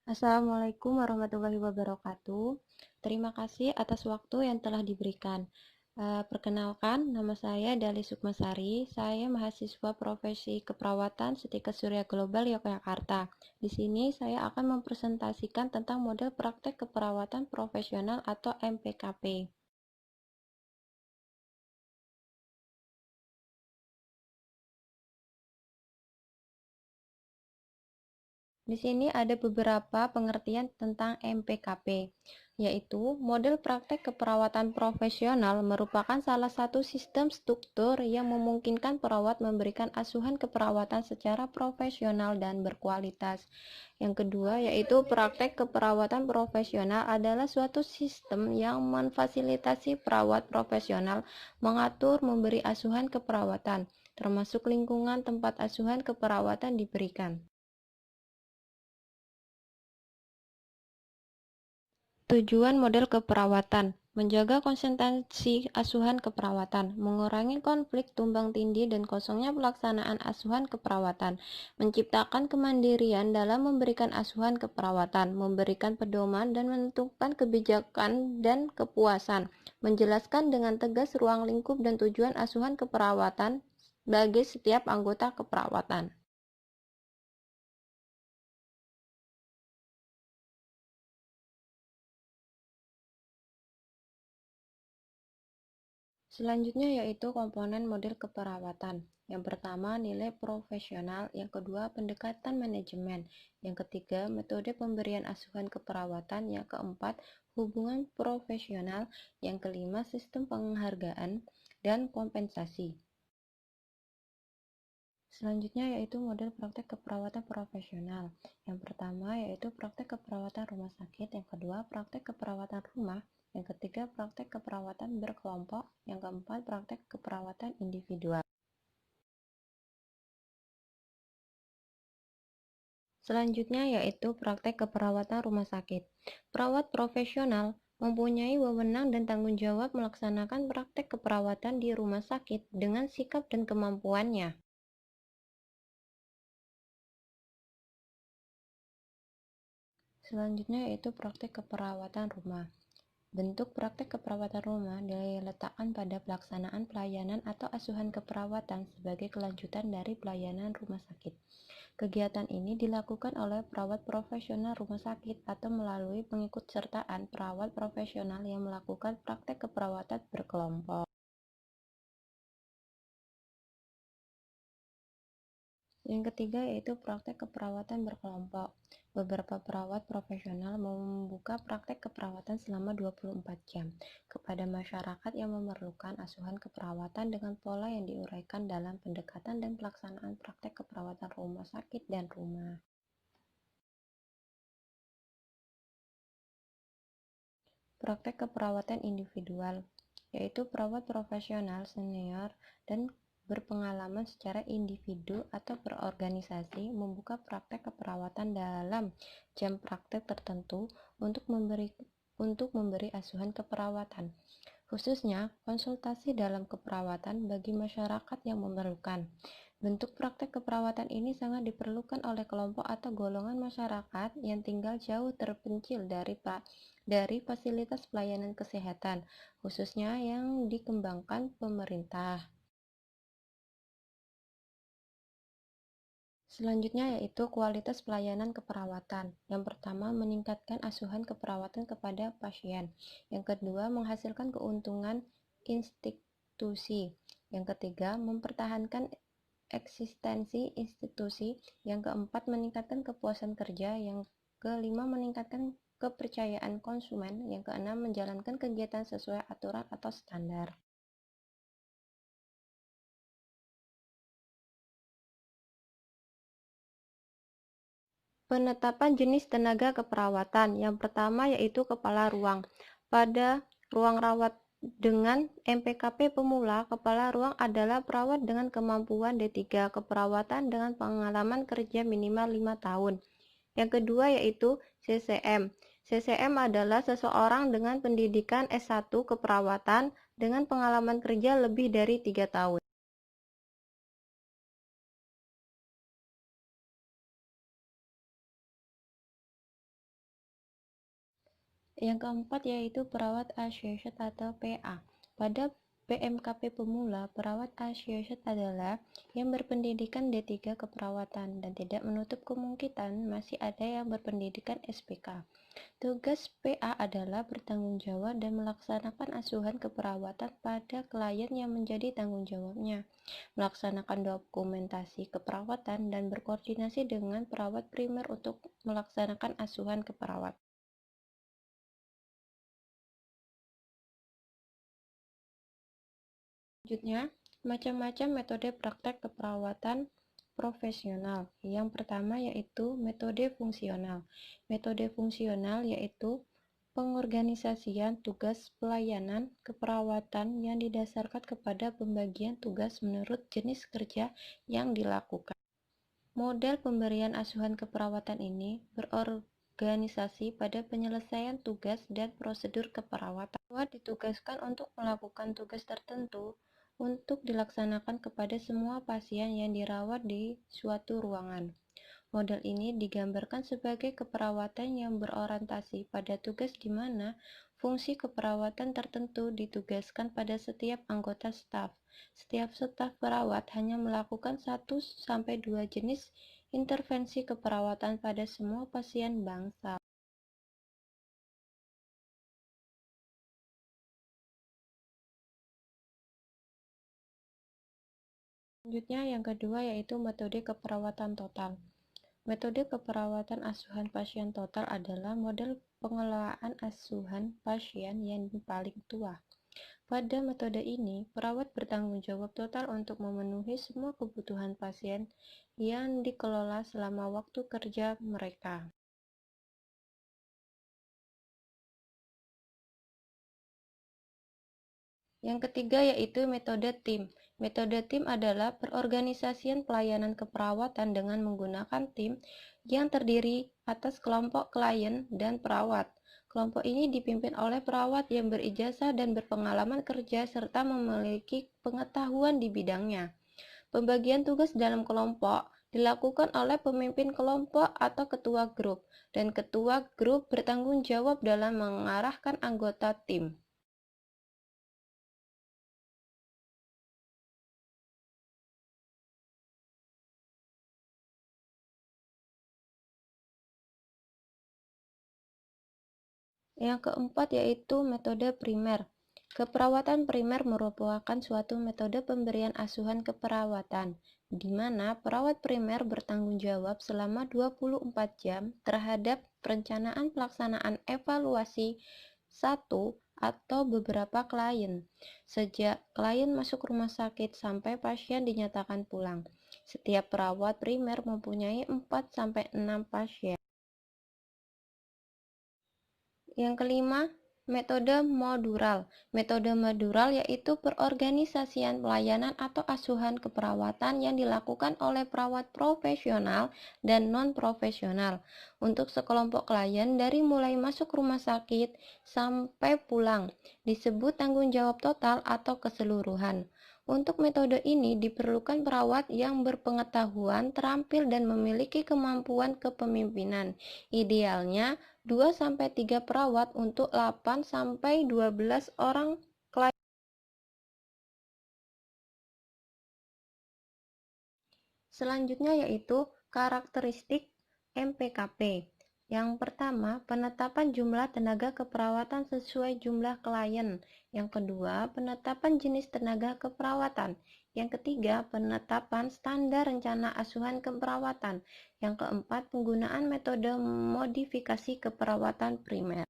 Assalamualaikum warahmatullahi wabarakatuh. Terima kasih atas waktu yang telah diberikan. Perkenalkan, nama saya Dali Sukmasari. Saya mahasiswa profesi keperawatan Setika Surya Global Yogyakarta. Di sini saya akan mempresentasikan tentang model praktek keperawatan profesional atau MPKP. Di sini ada beberapa pengertian tentang MPKP, yaitu model praktek keperawatan profesional merupakan salah satu sistem struktur yang memungkinkan perawat memberikan asuhan keperawatan secara profesional dan berkualitas. Yang kedua, yaitu praktek keperawatan profesional adalah suatu sistem yang memfasilitasi perawat profesional mengatur memberi asuhan keperawatan, termasuk lingkungan tempat asuhan keperawatan diberikan. Tujuan model keperawatan: menjaga konsistensi asuhan keperawatan, mengurangi konflik tumbang tindih dan kosongnya pelaksanaan asuhan keperawatan, menciptakan kemandirian dalam memberikan asuhan keperawatan, memberikan pedoman dan menentukan kebijakan dan kepuasan, menjelaskan dengan tegas ruang lingkup dan tujuan asuhan keperawatan bagi setiap anggota keperawatan. Selanjutnya yaitu komponen model keperawatan. Yang pertama, nilai profesional. Yang kedua, pendekatan manajemen. Yang ketiga, metode pemberian asuhan keperawatan. Yang keempat, hubungan profesional. Yang kelima, sistem penghargaan dan kompensasi. Selanjutnya yaitu model praktek keperawatan profesional. Yang pertama yaitu praktek keperawatan rumah sakit, yang kedua praktek keperawatan rumah, yang ketiga praktek keperawatan berkelompok, yang keempat praktek keperawatan individual. Selanjutnya yaitu praktek keperawatan rumah sakit. Perawat profesional mempunyai wewenang dan tanggung jawab melaksanakan praktek keperawatan di rumah sakit dengan sikap dan kemampuannya. Selanjutnya yaitu praktek keperawatan rumah. Bentuk praktek keperawatan rumah diletakkan pada pelaksanaan pelayanan atau asuhan keperawatan sebagai kelanjutan dari pelayanan rumah sakit. Kegiatan ini dilakukan oleh perawat profesional rumah sakit atau melalui pengikutsertaan perawat profesional yang melakukan praktek keperawatan berkelompok. Yang ketiga yaitu praktek keperawatan berkelompok. Beberapa perawat profesional membuka praktek keperawatan selama 24 jam kepada masyarakat yang memerlukan asuhan keperawatan dengan pola yang diuraikan dalam pendekatan dan pelaksanaan praktek keperawatan rumah sakit dan rumah. Praktek keperawatan individual, yaitu perawat profesional senior dan berpengalaman secara individu atau berorganisasi membuka praktek keperawatan dalam jam praktek tertentu untuk memberi asuhan keperawatan, khususnya konsultasi dalam keperawatan bagi masyarakat yang memerlukan. Bentuk praktek keperawatan ini sangat diperlukan oleh kelompok atau golongan masyarakat yang tinggal jauh terpencil dari fasilitas pelayanan kesehatan, khususnya yang dikembangkan pemerintah. Selanjutnya yaitu kualitas pelayanan keperawatan. Yang pertama, meningkatkan asuhan keperawatan kepada pasien. Yang kedua, menghasilkan keuntungan institusi. Yang ketiga, mempertahankan eksistensi institusi. Yang keempat, meningkatkan kepuasan kerja. Yang kelima, meningkatkan kepercayaan konsumen. Yang keenam, menjalankan kegiatan sesuai aturan atau standar. Penetapan jenis tenaga keperawatan. Yang pertama yaitu kepala ruang. Pada ruang rawat dengan MPKP pemula, kepala ruang adalah perawat dengan kemampuan D3 keperawatan dengan pengalaman kerja minimal 5 tahun. Yang kedua yaitu CCM. CCM adalah seseorang dengan pendidikan S1 keperawatan dengan pengalaman kerja lebih dari 3 tahun. Yang keempat yaitu perawat associate atau PA. Pada PMKP pemula, perawat associate adalah yang berpendidikan D3 keperawatan dan tidak menutup kemungkinan masih ada yang berpendidikan SPK. Tugas PA adalah bertanggung jawab dan melaksanakan asuhan keperawatan pada klien yang menjadi tanggung jawabnya, melaksanakan dokumentasi keperawatan dan berkoordinasi dengan perawat primer untuk melaksanakan asuhan keperawatan. Selanjutnya, macam-macam metode praktek keperawatan profesional. Yang pertama yaitu metode fungsional. Metode fungsional yaitu pengorganisasian tugas pelayanan keperawatan yang didasarkan kepada pembagian tugas menurut jenis kerja yang dilakukan. Model pemberian asuhan keperawatan ini berorganisasi pada penyelesaian tugas dan prosedur keperawatan. Perawat ditugaskan untuk melakukan tugas tertentu untuk dilaksanakan kepada semua pasien yang dirawat di suatu ruangan. Model ini digambarkan sebagai keperawatan yang berorientasi pada tugas di mana fungsi keperawatan tertentu ditugaskan pada setiap anggota staf. Setiap staf perawat hanya melakukan 1-2 jenis intervensi keperawatan pada semua pasien bangsal. Selanjutnya yang kedua yaitu metode keperawatan total. Metode keperawatan asuhan pasien total adalah model pengelolaan asuhan pasien yang paling tua. Pada metode ini, perawat bertanggung jawab total untuk memenuhi semua kebutuhan pasien yang dikelola selama waktu kerja mereka. Yang ketiga yaitu metode tim. Metode tim adalah perorganisasian pelayanan keperawatan dengan menggunakan tim yang terdiri atas kelompok klien dan perawat. Kelompok ini dipimpin oleh perawat yang berijazah dan berpengalaman kerja serta memiliki pengetahuan di bidangnya. Pembagian tugas dalam kelompok dilakukan oleh pemimpin kelompok atau ketua grup, dan ketua grup bertanggung jawab dalam mengarahkan anggota tim. Yang keempat yaitu metode primer. Keperawatan primer merupakan suatu metode pemberian asuhan keperawatan, di mana perawat primer bertanggung jawab selama 24 jam terhadap perencanaan pelaksanaan evaluasi satu atau beberapa klien, sejak klien masuk rumah sakit sampai pasien dinyatakan pulang. Setiap perawat primer mempunyai 4-6 pasien. Yang kelima, metode modural. Metode modural yaitu perorganisasian pelayanan atau asuhan keperawatan yang dilakukan oleh perawat profesional dan non-profesional untuk sekelompok klien dari mulai masuk rumah sakit sampai pulang. Disebut tanggung jawab total atau keseluruhan. Untuk metode ini diperlukan perawat yang berpengetahuan, terampil, dan memiliki kemampuan kepemimpinan. Idealnya 2-3 perawat untuk 8-12 orang klien. Selanjutnya yaitu karakteristik MPKP. Yang pertama, penetapan jumlah tenaga keperawatan sesuai jumlah klien. Yang kedua, penetapan jenis tenaga keperawatan. Yang ketiga, penetapan standar rencana asuhan keperawatan. Yang keempat, penggunaan metode modifikasi keperawatan primer.